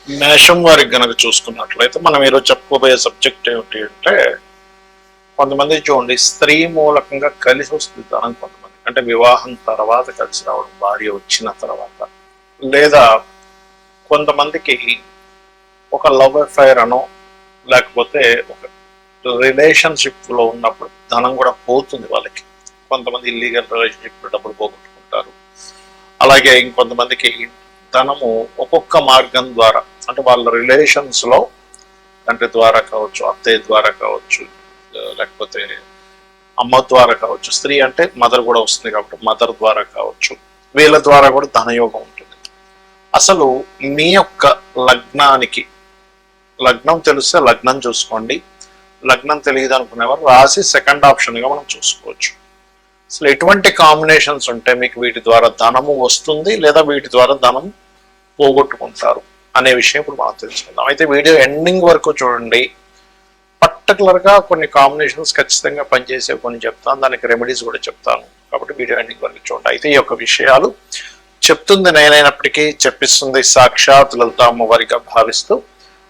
మేషం వారికి గనక చూసుకున్నట్లయితే మనం ఈరోజు చెప్పుకోబోయే సబ్జెక్ట్ ఏమిటి అంటే కొంతమంది చూడండి స్త్రీ మూలకంగా కలిసి వస్తుంది ధనం. కొంతమంది అంటే వివాహం తర్వాత కలిసి రావడం, భార్య వచ్చిన తర్వాత, లేదా కొంతమందికి ఒక లవ్ అఫైర్ అనో లేకపోతే ఒక రిలేషన్షిప్ లో ఉన్నప్పుడు ధనం కూడా పోతుంది వాళ్ళకి. కొంతమంది ఇల్లీగల్ రిలేషన్షిప్ డబ్బులు పోగొట్టుకుంటారు. అలాగే ఇంకొంతమందికి ధనము ఒక్కొక్క మార్గం ద్వారా అంటే వాళ్ళ రిలేషన్స్ లో తండ్రి ద్వారా కావచ్చు, అత్తయ్య ద్వారా కావచ్చు, లేకపోతే అమ్మ ద్వారా కావచ్చు, స్త్రీ అంటే మదర్ కూడా వస్తుంది కాబట్టి మదర్ ద్వారా కావచ్చు, వీళ్ళ ద్వారా కూడా ధనయోగం ఉంటుంది. అసలు మీ యొక్క లగ్నానికి, లగ్నం తెలిస్తే లగ్నం చూసుకోండి, లగ్నం తెలియదు అనుకునేవారు రాసి సెకండ్ ఆప్షన్గా మనం చూసుకోవచ్చు. అసలు ఎటువంటి కాంబినేషన్స్ ఉంటే మీకు వీటి ద్వారా ధనము వస్తుంది లేదా వీటి ద్వారా ధనం పోగొట్టుకుంటారు అనే విషయం ఇప్పుడు మనం తెలుసుకుందాం. అయితే వీడియో ఎండింగ్ వరకు చూడండి. పర్టికులర్గా కొన్ని కాంబినేషన్స్ ఖచ్చితంగా పనిచేసే కొన్ని చెప్తాను, దానికి రెమెడీస్ కూడా చెప్తాను. కాబట్టి వీడియో ఎండింగ్ వరకు చూడండి. అయితే ఈ యొక్క విషయాలు చెప్తుంది నేనైనప్పటికీ చెప్పిస్తుంది సాక్షాత్ లలిత అమ్మవారిగా భావిస్తూ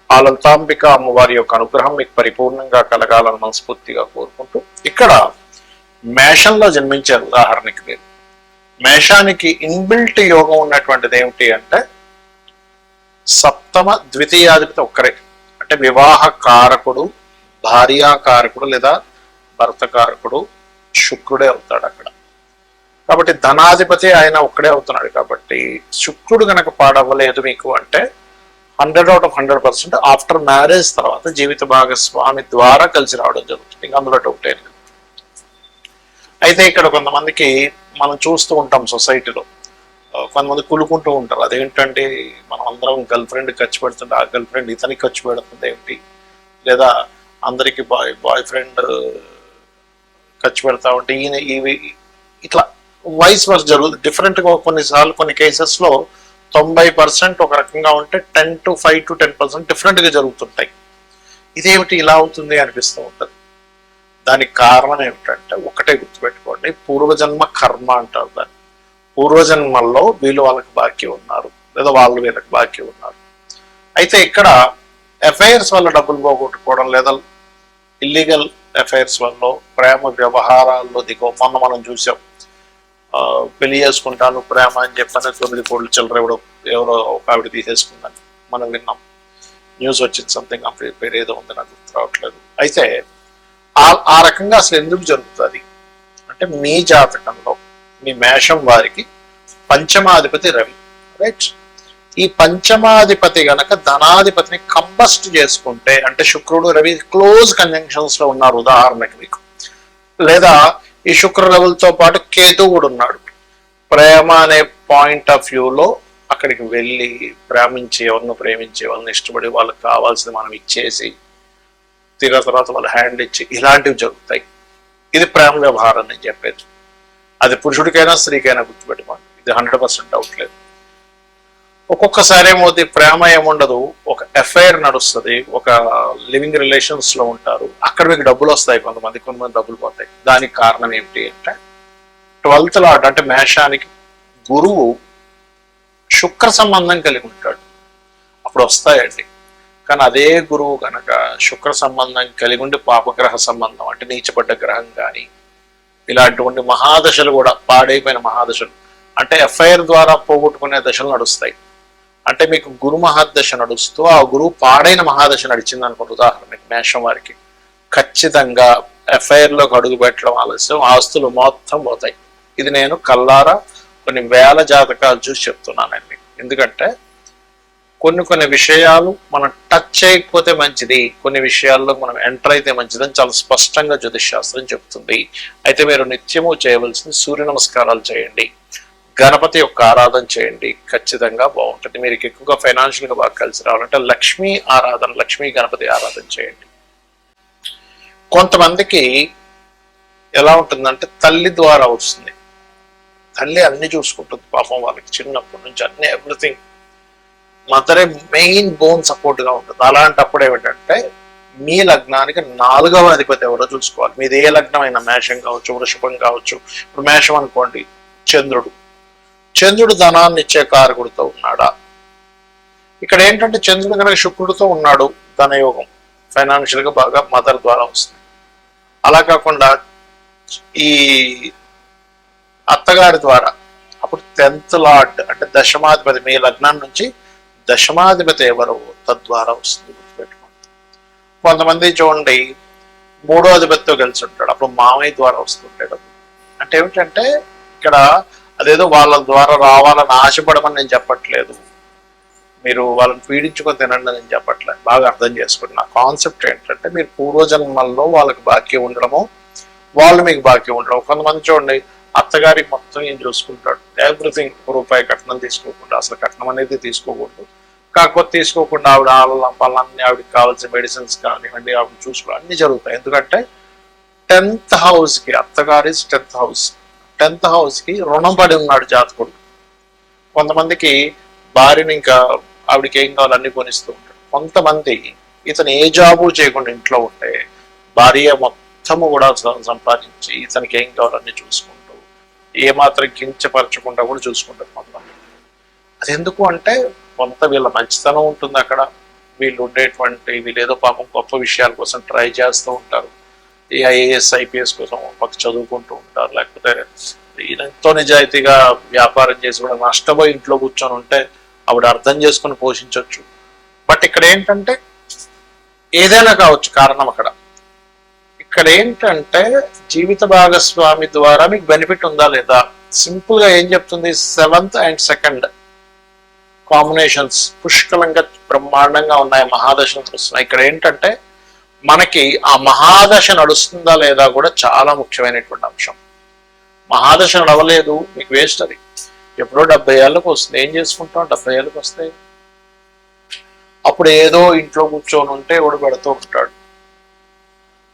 ఆ లలితాంబిక అమ్మవారి యొక్క అనుగ్రహం మీకు పరిపూర్ణంగా కలగాలని మనస్ఫూర్తిగా కోరుకుంటూ, ఇక్కడ మేషంలో జన్మించారు. ఉదాహరణకి మీరు మేషానికి ఇన్బిల్ట్ యోగం ఉన్నటువంటిది ఏమిటి అంటే సప్తమ ద్వితీయాధిపతి ఒక్కరే. అంటే వివాహ కారకుడు, భార్యాకారకుడు లేదా భర్త కారకుడు శుక్రుడే అవుతాడు అక్కడ. కాబట్టి ధనాధిపతి ఆయన ఒక్కడే అవుతున్నాడు. కాబట్టి శుక్రుడు కనుక పాడవ్వలేదు మీకు అంటే 100/100% ఆఫ్టర్ మ్యారేజ్ తర్వాత జీవిత భాగస్వామి ద్వారా కలిసి రావడం జరుగుతుంది. ఇంకా అందులో ఒకటే. అయితే ఇక్కడ కొంతమందికి మనం చూస్తూ ఉంటాం సొసైటీలో, కొంతమంది కులుకుంటూ ఉంటారు. అదేంటంటే మనం అందరం గర్ల్ ఫ్రెండ్ ఖర్చు పెడుతుంటే ఆ గర్ల్ ఫ్రెండ్ ఇతనికి ఖర్చు పెడుతుంది ఏమిటి, లేదా అందరికి బాయ్ ఫ్రెండ్ ఖర్చు పెడతా ఉంటే ఈయన ఇవి ఇట్లా వైస్ వర్స్ జరుగుతుంది. డిఫరెంట్గా కొన్నిసార్లు కొన్ని కేసెస్లో 90% ఒక రకంగా ఉంటే 5 to 10% డిఫరెంట్గా జరుగుతుంటాయి. ఇదేమిటి ఇలా అవుతుంది అనిపిస్తూ ఉంటుంది. దానికి కారణం ఏమిటంటే ఒకటే గుర్తుపెట్టుకోండి, పూర్వజన్మ కర్మ అంటారు దాన్ని. పూర్వజన్మల్లో వీళ్ళు వాళ్ళకి బాకీ ఉన్నారు లేదా వాళ్ళు వీళ్ళకి బాకీ ఉన్నారు. అయితే ఇక్కడ అఫైర్స్ వల్ల డబ్బులు పోగొట్టుకోవడం లేదా ఇల్లీగల్ అఫైర్స్ వల్ల ప్రేమ వ్యవహారాల్లో మొన్న మనం చూసాం. పెళ్లి చేసుకుంటాను ప్రేమ అని చెప్పని 9 కోట్ల చిల్లర ఎవరో ఒక ఆవిడ తీసేసుకుందని మనం విన్నాం. న్యూస్ వచ్చింది, సంథింగ్ పేరు ఏదో ఉంది, నాకు గుర్తు రావట్లేదు. అయితే ఆ రకంగా అసలు ఎందుకు జరుగుతుంది అంటే మీ జాతకంలో మీ మేషం వారికి పంచమాధిపతి రవి, రైట్? ఈ పంచమాధిపతి గనక ధనాధిపతిని కంబస్ట్ చేసుకుంటే అంటే శుక్రుడు రవి క్లోజ్ కంజంక్షన్స్ లో ఉన్నారు ఉదాహరణకి మీకు, లేదా ఈ శుక్ర రవులతో పాటు కేతు కూడా ఉన్నాడు. ప్రేమ అనే పాయింట్ ఆఫ్ వ్యూలో అక్కడికి వెళ్ళి ప్రేమించి ఎవరిని ఇష్టపడి వాళ్ళకి కావాల్సింది మనం ఇచ్చేసి తీరా తర్వాత వాళ్ళు హ్యాండ్ ఇచ్చి ఇలాంటివి జరుగుతాయి. ఇది ప్రేమ వ్యవహారం నేను చెప్పేది. అది పురుషుడికైనా స్త్రీకైనా గుర్తుపెట్టుకోండి, ఇది 100% డౌట్ లేదు. ఒక్కొక్కసారి ఏమవుతుంది, ప్రేమ ఏముండదు, ఒక అఫైర్ నడుస్తుంది, ఒక లివింగ్ రిలేషన్స్ లో ఉంటారు, అక్కడ మీకు డబ్బులు వస్తాయి, కొంతమంది డబ్బులు పోతాయి. దానికి కారణం ఏమిటి అంటే 12th లాట్ అంటే మేషానికి గురువు శుక్ర సంబంధం కలిగి ఉంటాడు, అప్పుడు వస్తాయండి. కానీ అదే గురువు కనుక శుక్ర సంబంధం కలిగి ఉండి పాపగ్రహ సంబంధం అంటే నీచపడ్డ గ్రహం కానీ ఇలాంటి మహాదశలు కూడా పాడైపోయిన మహాదశలు అంటే ఎఫ్ఐఆర్ ద్వారా పోగొట్టుకునే దశలు నడుస్తాయి. అంటే మీకు గురు మహాదశ నడుస్తూ ఆ గురువు పాడైన మహాదశ నడిచింది అనుకోండి ఉదాహరణకి మేషం వారికి, ఖచ్చితంగా ఎఫ్ఐఆర్లోకి అడుగు పెట్టడం ఆలస్యం, ఆస్తులు మొత్తం పోతాయి. ఇది నేను కల్లారా కొన్ని వేల జాతకాలు చూసి చెప్తున్నానండి. ఎందుకంటే కొన్ని విషయాలు మనం టచ్ చేయకపోతే మంచిది, కొన్ని విషయాల్లో మనం ఎంటర్ అయితే మంచిదని చాలా స్పష్టంగా జ్యోతిష్ శాస్త్రం చెప్తుంది. అయితే మీరు నిత్యము చేయవలసింది సూర్య నమస్కారాలు చేయండి, గణపతి యొక్క ఆరాధన చేయండి, ఖచ్చితంగా బాగుంటుంది. మీరు ఎక్కువగా ఫైనాన్షియల్గా బాగా కలిసి రావాలంటే లక్ష్మీ ఆరాధన, లక్ష్మీ గణపతి ఆరాధన చేయండి. కొంతమందికి ఎలా ఉంటుందంటే తల్లి ద్వారా వస్తుంది, తల్లి అన్ని చూసుకుంటుంది పాపం, వాళ్ళకి చిన్నప్పటి నుంచి అన్ని ఎవ్రీథింగ్ మదరే మెయిన్ బోన్ సపోర్ట్ గా ఉంటుంది. అలాంటప్పుడు ఏమిటంటే మీ లగ్నానికి 4వ అధిపతి ఎవరో చూసుకోవాలి. మీది ఏ లగ్నం అయినా, మేషం కావచ్చు, వృషభం కావచ్చు. ఇప్పుడు మేషం అనుకోండి, చంద్రుడు ధనాన్ని ఇచ్చే కారకుడితో ఉన్నాడా, ఇక్కడ ఏంటంటే చంద్రుడు కనుక శుక్రుడితో ఉన్నాడు, ధనయోగం ఫైనాన్షియల్ గా బాగా మదర్ ద్వారా వస్తుంది. అలా కాకుండా ఈ అత్తగారి ద్వారా, అప్పుడు 10th లార్డ్ అంటే దశమాధిపతి, మీ లగ్నం నుంచి దశమాధిపతి ఎవరు తద్వారా వస్తుంది, గుర్తుపెట్టుకోండి. కొంతమంది చూడండి 3వ అధిపతితో కలిసి ఉంటాడు, అప్పుడు మామయ్య ద్వారా వస్తుంటాడు. అంటే ఏమిటంటే ఇక్కడ అదేదో వాళ్ళ ద్వారా రావాలని ఆశపడమని నేను చెప్పట్లేదు, మీరు వాళ్ళని పీడించుకొని తినండి నేను చెప్పట్లేదు. బాగా అర్థం చేసుకోండి. నా కాన్సెప్ట్ ఏంటంటే మీరు పూర్వజన్మల్లో వాళ్ళకి బాకీ ఉండడము, వాళ్ళు మీకు బాకీ ఉండడం. కొంతమంది చూడండి అత్తగారికి మొత్తం ఏం చూసుకుంటాడు, ఎవ్రీథింగ్, రూపాయి కట్నం తీసుకోకుండా, అసలు కట్నం అనేది తీసుకోకూడదు, కాకపోతే తీసుకోకుండా ఆవిడ పళ్ళన్నీ ఆవిడకి కావాల్సిన మెడిసిన్స్ కానివ్వండి ఆవిడ చూసుకోవడం అన్ని జరుగుతాయి. ఎందుకంటే 10th హౌస్కి, అత్తగారి 10th హౌస్, 10th హౌస్కి రుణం పడి ఉన్నాడు జాతకుడు. కొంతమందికి భార్యని ఇంకా ఆవిడకి ఏం కావాలి అన్ని కొనిస్తూ ఉంటాడు. కొంతమంది ఇతను ఏ జాబు చేయకుండా ఇంట్లో ఉంటే భార్య మొత్తము కూడా సంపాదించి ఇతనికి ఏం కావాలన్నీ చూసుకుంటూ ఏమాత్రం కించపరచకుండా కూడా చూసుకుంటారు కొంతమంది. అది ఎందుకు అంటే కొంత వీళ్ళ మంచితనం ఉంటుంది అక్కడ, వీళ్ళు ఉండేటువంటి వీళ్ళు ఏదో పాపం గొప్ప విషయాల కోసం ట్రై చేస్తూ ఉంటారు, ఈ ఐఏఎస్ ఐపీఎస్ కోసం పక్క చదువుకుంటూ ఉంటారు, లేకపోతే ఎంతో నిజాయితీగా వ్యాపారం చేసి కూడా నష్టపోయి ఇంట్లో కూర్చొని ఉంటే ఆవిడ అర్థం చేసుకుని పోషించవచ్చు. బట్ ఇక్కడ ఏంటంటే ఏదైనా కావచ్చు కారణం అక్కడ. ఇక్కడ ఏంటంటే జీవిత భాగస్వామి ద్వారా మీకు బెనిఫిట్ ఉందా లేదా, సింపుల్ గా ఏం చెప్తుంది, 7th and 2nd కాంబినేషన్స్ పుష్కలంగా బ్రహ్మాండంగా ఉన్నాయి, మహాదశలు నడుస్తున్నాయి. ఇక్కడ ఏంటంటే మనకి ఆ మహాదశ నడుస్తుందా లేదా కూడా చాలా ముఖ్యమైనటువంటి అంశం. మహాదశ నడవలేదు మీకు వేస్ట్, అది ఎప్పుడో 70 ఏళ్ళకు వస్తుంది. ఏం చేసుకుంటాం 70 ఏళ్ళకి వస్తే? అప్పుడు ఏదో ఇంట్లో కూర్చొని ఉంటే ఎవడు పెడుతూ ఉంటాడు.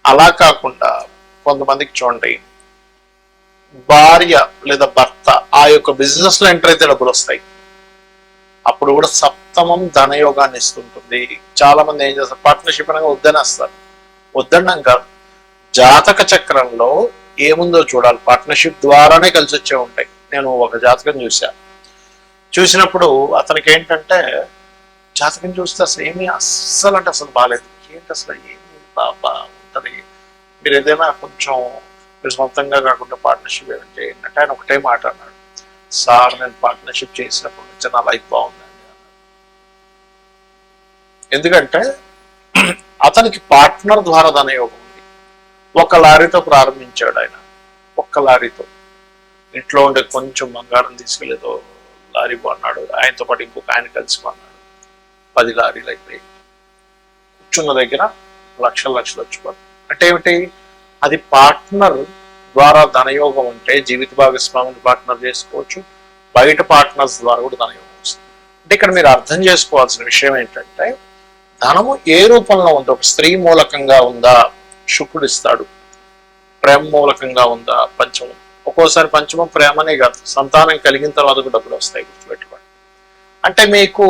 అలా కాకుండా కొంతమందికి చూడండి భార్య లేదా భర్త ఆ యొక్క బిజినెస్ లో ఎంటర్ అయితే డబ్బులు వస్తాయి, అప్పుడు కూడా సప్తమం ధనయోగాన్ని ఇస్తుంటుంది. చాలా మంది ఏం చేస్తారు, పార్ట్నర్షిప్ అనగా వద్దనేస్తారు. వద్దన్నాం కాదు, జాతక చక్రంలో ఏముందో చూడాలి, పార్ట్నర్షిప్ ద్వారానే కలిసి వచ్చే ఉంటాయి. నేను ఒక జాతకం చూసినప్పుడు అతనికి ఏంటంటే జాతకం చూస్తే అసలు ఏమీ అస్సలు అంటే అసలు బాగాలేదు, ఏంటి అసలు ఏమి బాగా ఉంటుంది, మీరు ఏదైనా కొంచెం మీరు సొంతంగా కాకుండా పార్ట్నర్షిప్ ఏమైనా చేయండి అంటే ఆయన ఒకటే మాట అన్నాడు, సార్ నేను పార్ట్నర్షిప్ చేసినప్పటి నుంచి నా లైఫ్ బాగుందండి అన్నాడు. ఎందుకంటే అతనికి పార్ట్నర్ ద్వారా ధనయోగం ఉంది. ఒక లారీతో ప్రారంభించాడు ఆయన, ఒక్క లారీతో ఇంట్లో ఉండే కొంచెం బంగారం తీసుకెళ్ళేదో లారీ కొన్నాడు, ఆయనతో పాటు ఇంకొక ఆయన కలిసి కొన్నాడు, 10 లారీలు అయిపోయి కూర్చున్న దగ్గర లక్షలు వచ్చిపోతుంది. అంటే ఏమిటి, అది పార్ట్నర్ ద్వారా ధనయోగం ఉంటే జీవిత భాగస్వామిని పార్ట్నర్ చేసుకోవచ్చు, బయట పార్ట్నర్స్ ద్వారా కూడా ధనయోగం వస్తుంది. అంటే ఇక్కడ మీరు అర్థం చేసుకోవాల్సిన విషయం ఏంటంటే ధనము ఏ రూపంలో ఉందో, ఒక స్త్రీ మూలకంగా ఉందా శుక్రుడు ఇస్తాడు, ప్రేమ మూలకంగా ఉందా పంచమం, ఒక్కోసారి పంచమం ప్రేమనే కాదు సంతానం కలిగిన తర్వాత కూడా డబ్బులు వస్తాయి, గుర్తుపెట్టుకోండి. అంటే మీకు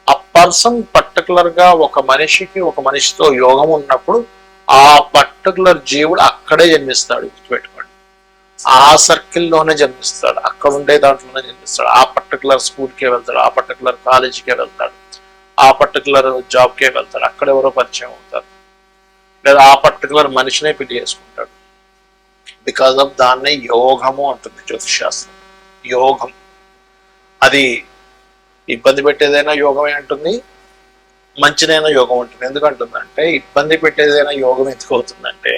ఆ పర్సన్ పర్టికులర్ గా ఒక మనిషితో యోగం ఉన్నప్పుడు ఆ పర్టికులర్ జీవుడు అక్కడే జన్మిస్తాడు, గుర్తుపెట్టుకోండి. ఆ సర్కిల్లోనే జన్మిస్తాడు, అక్కడ ఉండే దాంట్లోనే జన్మిస్తాడు, ఆ పర్టికులర్ స్కూల్కే వెళ్తాడు, ఆ పర్టికులర్ కాలేజీకే వెళ్తాడు, ఆ పర్టికులర్ జాబ్కే వెళ్తాడు, అక్కడ ఎవరో పరిచయం అవుతారు, లేదా ఆ పర్టికులర్ మనిషినే పెళ్లి చేసుకుంటాడు. బికాస్ ఆఫ్ దాన్నే యోగము అంటుంది జ్యోతిషాస్త్రం. యోగం అది ఇబ్బంది పెట్టేదైనా యోగమే అంటుంది, మంచిదైనా యోగం ఉంటుంది. ఎందుకంటుందంటే ఇబ్బంది పెట్టేదైనా యోగం ఎందుకు అవుతుందంటే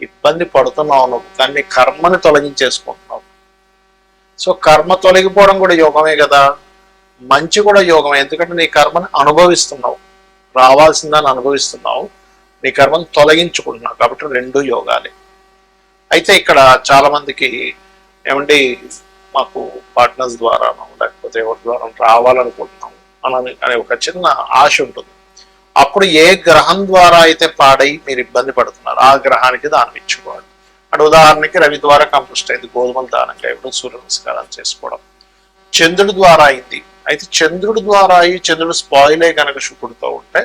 ఇబ్బంది పడుతున్నావు నువ్వు, కానీ కర్మని తొలగించేసుకుంటున్నావు. సో కర్మ తొలగిపోవడం కూడా యోగమే కదా, మంచి కూడా యోగమే. ఎందుకంటే నీ కర్మని అనుభవిస్తున్నావు, రావాల్సిందని అనుభవిస్తున్నావు, నీ కర్మను తొలగించుకుంటున్నావు, కాబట్టి 2 యోగాలే. అయితే ఇక్కడ చాలా మందికి ఏమండి మాకు పార్ట్నర్స్ ద్వారా లేకపోతే ఎవరి ద్వారా రావాలనుకుంటున్నాం అనే ఒక చిన్న ఆశ ఉంటుంది. అప్పుడు ఏ గ్రహం ద్వారా అయితే పాడై మీరు ఇబ్బంది పడుతున్నారు ఆ గ్రహానికి దానం ఇచ్చుకోవాలి. అంటే ఉదాహరణకి రవి ద్వారా కంపోస్ట్ అయింది, గోధుమలు దానంగా ఇప్పుడు సూర్య నమస్కారాలు చేసుకోవడం. చంద్రుడి ద్వారా అయింది, అయితే చంద్రుడి ద్వారా అయ్యి చంద్రుడు స్పాయిలే కనుక శుక్రుడితో ఉంటే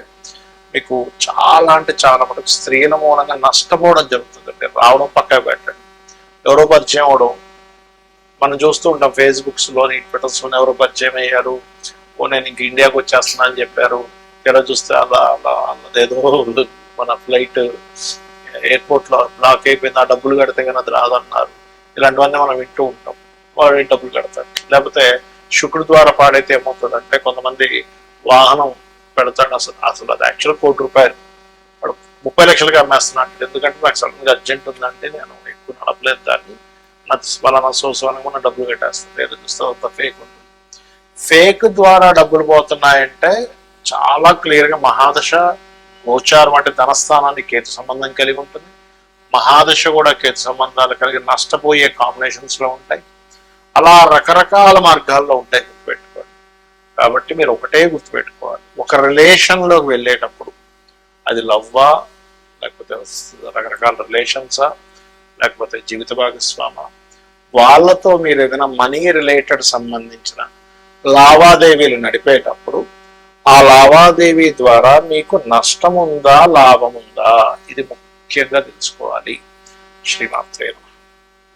మీకు చాలా అంటే చాలా మటుకు స్త్రీల మూలంగా నష్టపోవడం జరుగుతుందండి. రావడం పక్కకు పెట్టండి, ఎవరో పరిచయం అవడం మనం చూస్తూ ఉంటాం, ఫేస్బుక్స్లోని ట్విట్టర్స్లోని ఎవరో పరిచయం అయ్యారు, నేను ఇంక ఇండియాకి వచ్చేస్తున్నా అని చెప్పారు, ఇలా చూస్తే అదేదో మన ఫ్లైట్ ఎయిర్పోర్ట్లో బ్లాక్ అయిపోయింది, ఆ డబ్బులు కడితే కానీ అది రాదన్నారు. ఇలాంటివన్నీ మనం వింటూ ఉంటాం. వాడు డబ్బులు కడతాడు. లేకపోతే శుక్రుడి ద్వారా పాడైతే ఏమవుతుంది అంటే, కొంతమంది వాహనం పెడతాడు, అసలు అది యాక్చువల్ ₹1,00,00,000 వాడు 30 లక్షలకి అమ్మేస్తున్నాడు. ఎందుకంటే నాకు సడన్గా అర్జెంట్ ఉందంటే నేను ఎక్కువ నడపలేదు దాన్ని, నాకు ఫలానా సోర్స్ మన డబ్బులు కట్టేస్తాను. లేదు చూస్తే అంత ఫేక్ ఉంటుంది. ఫేక్ ద్వారా డబ్బులు పోతున్నాయంటే చాలా క్లియర్గా మహాదశ గోచారం అంటే ధనస్థానాన్ని కేతు సంబంధం కలిగి ఉంటుంది. మహాదశ కూడా కేతు సంబంధాలు కలిగి నష్టపోయే కాంబినేషన్స్లో ఉంటాయి. అలా రకరకాల మార్గాల్లో ఉంటాయి, గుర్తుపెట్టుకోండి. కాబట్టి మీరు ఒకటే గుర్తుపెట్టుకోవాలి, ఒక రిలేషన్లోకి వెళ్ళేటప్పుడు అది లవ్వా, లేకపోతే రకరకాల రిలేషన్సా, లేకపోతే జీవిత భాగస్వామా, వాళ్ళతో మీరు ఏదైనా మనీ రిలేటెడ్ సంబంధించిన లావాదేవీలు నడిపేటప్పుడు ఆ లావాదేవీ ద్వారా మీకు నష్టం ఉందా లాభం ఉందా, ఇది ముఖ్యంగా తెలుసుకోవాలి. శ్రీమాత్రే నమః.